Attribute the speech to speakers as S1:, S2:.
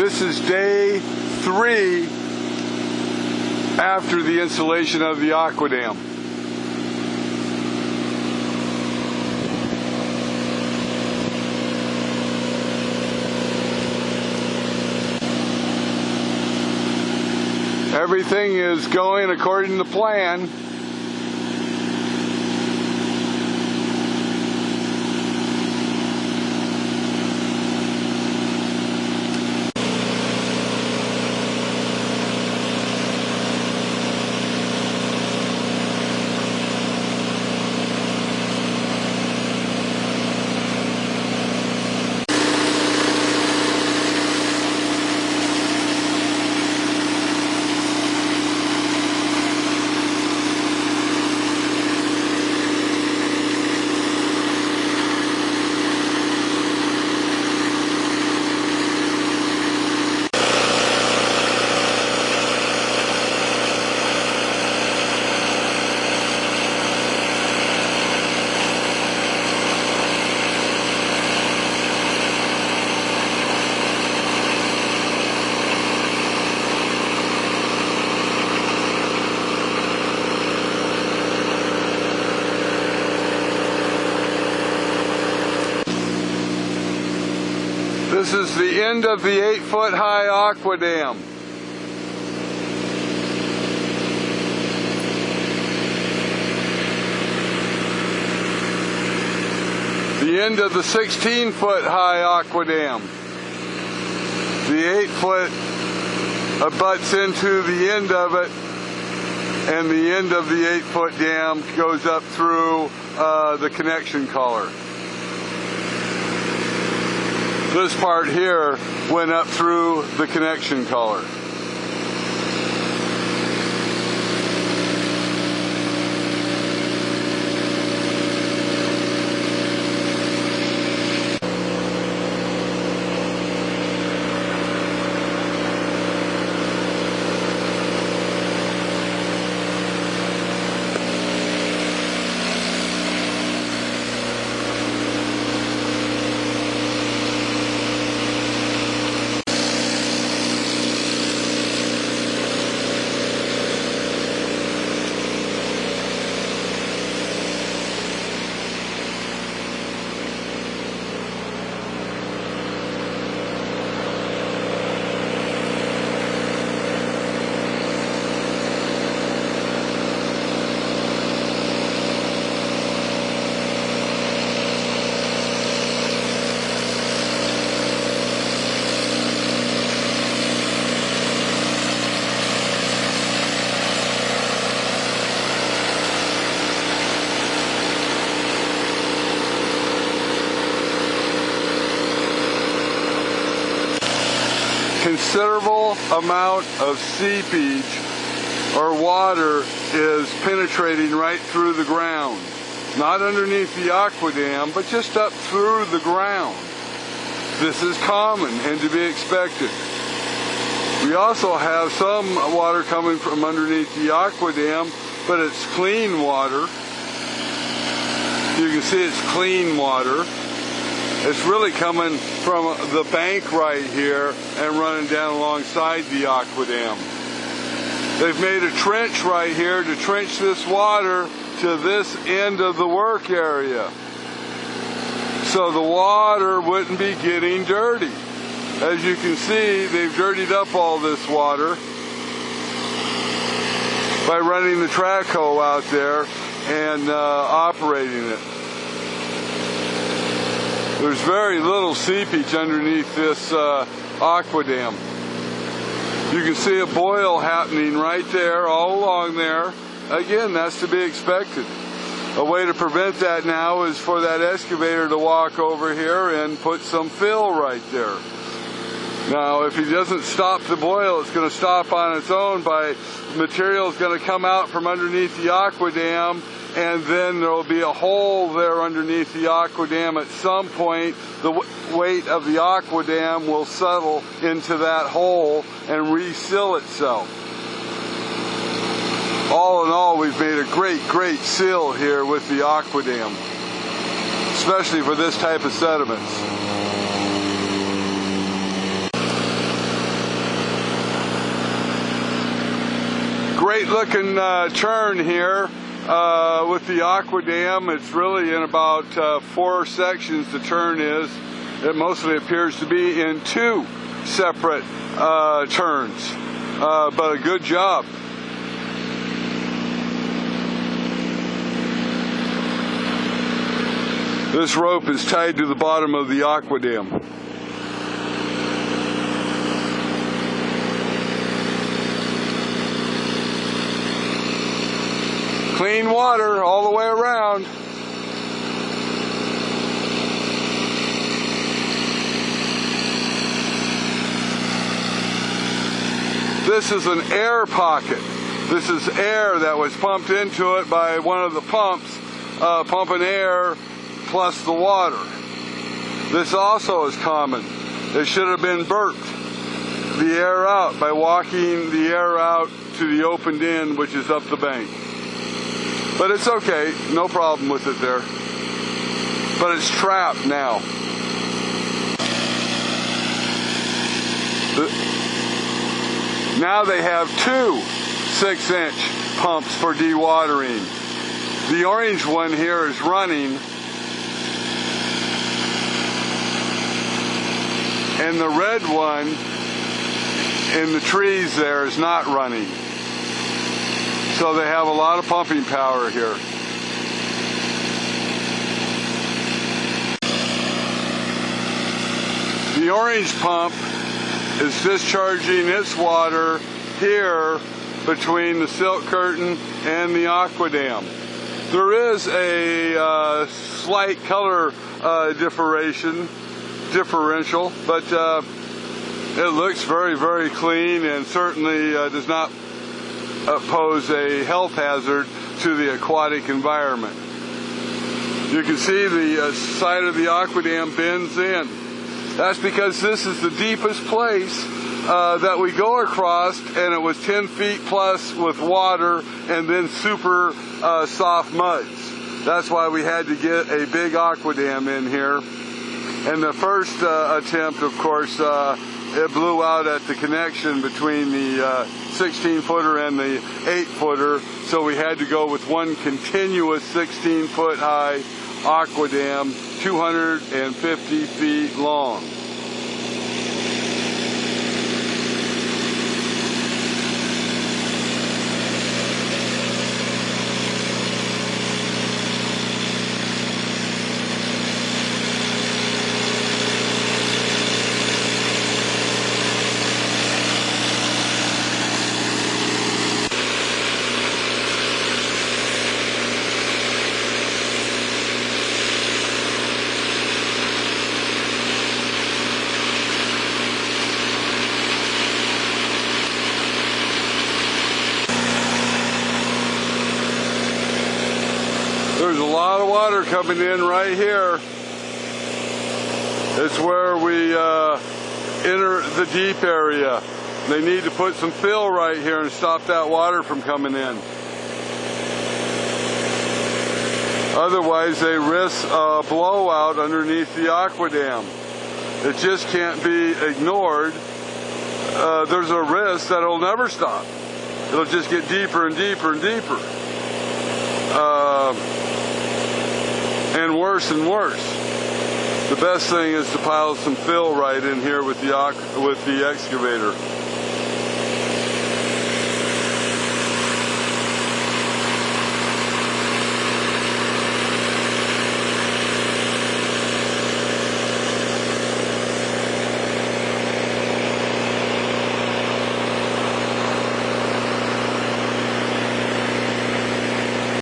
S1: This is day 3 after the installation of the aquadam. Everything is going according to plan. This is the end of the 8-foot high aquadam. The end of the 16-foot high aquadam. The 8-foot abuts into the end of it, and the end of the 8-foot dam goes up through the connection collar. This part here went up through the connection collar. Considerable amount of seepage or water is penetrating right through the ground. Not underneath the aquadam, but just up through the ground. This is common and to be expected. We also have some water coming from underneath the aquadam, but it's clean water. You can see it's clean water. It's really coming from the bank right here and running down alongside the aquadam. They've made a trench right here to trench this water to this end of the work area, so the water wouldn't be getting dirty. As you can see, they've dirtied up all this water by running the track hoe out there and operating it. There's very little seepage underneath this aquadam. You can see a boil happening right there, all along there. Again, that's to be expected. A way to prevent that now is for that excavator to walk over here and put some fill right there. Now, if he doesn't stop the boil, it's going to stop on its own by material is going to come out from underneath the aquadam, and then there will be a hole there underneath the aquadam. At some point, the weight of the aquadam will settle into that hole and reseal itself. All in all, we've made a great seal here with the aquadam, especially for this type of sediments. great looking turn here with the Aqua Dam. It's really in about 4 sections the turn is. It mostly appears to be in 2 separate turns, but a good job. This rope is tied to the bottom of the Aqua Dam. Clean water all the way around. This is an air pocket. This is air that was pumped into it by one of the pumps, pumping air plus the water. This also is common. It should have been burped the air out by walking the air out to the opened end, which is up the bank. But it's okay, no problem with it there. But it's trapped now. Now they have 2 6-inch pumps for dewatering. The orange one here is running, and the red one in the trees there is not running. So they have a lot of pumping power here. The orange pump is discharging its water here between the Silk Curtain and the Aqua Dam. There is a slight color differential, but it looks very, very clean and certainly does not pose a health hazard to the aquatic environment. You can see the side of the Aqua Dam bends in. That's because this is the deepest place that we go across, and it was 10 feet plus with water and then super soft muds. That's why we had to get a big Aqua Dam in here. And the first attempt, of course, it blew out at the connection between the 16-footer and the 8-footer, so we had to go with one continuous 16-foot high Aqua Dam, 250 feet long. There's a lot of water coming in right here. It's where we enter the deep area. They need to put some fill right here and stop that water from coming in. Otherwise, they risk a blowout underneath the Aqua Dam. It just can't be ignored. There's a risk that it'll never stop. It'll just get deeper and deeper and deeper. And worse and worse. The best thing is to pile some fill right in here with the excavator.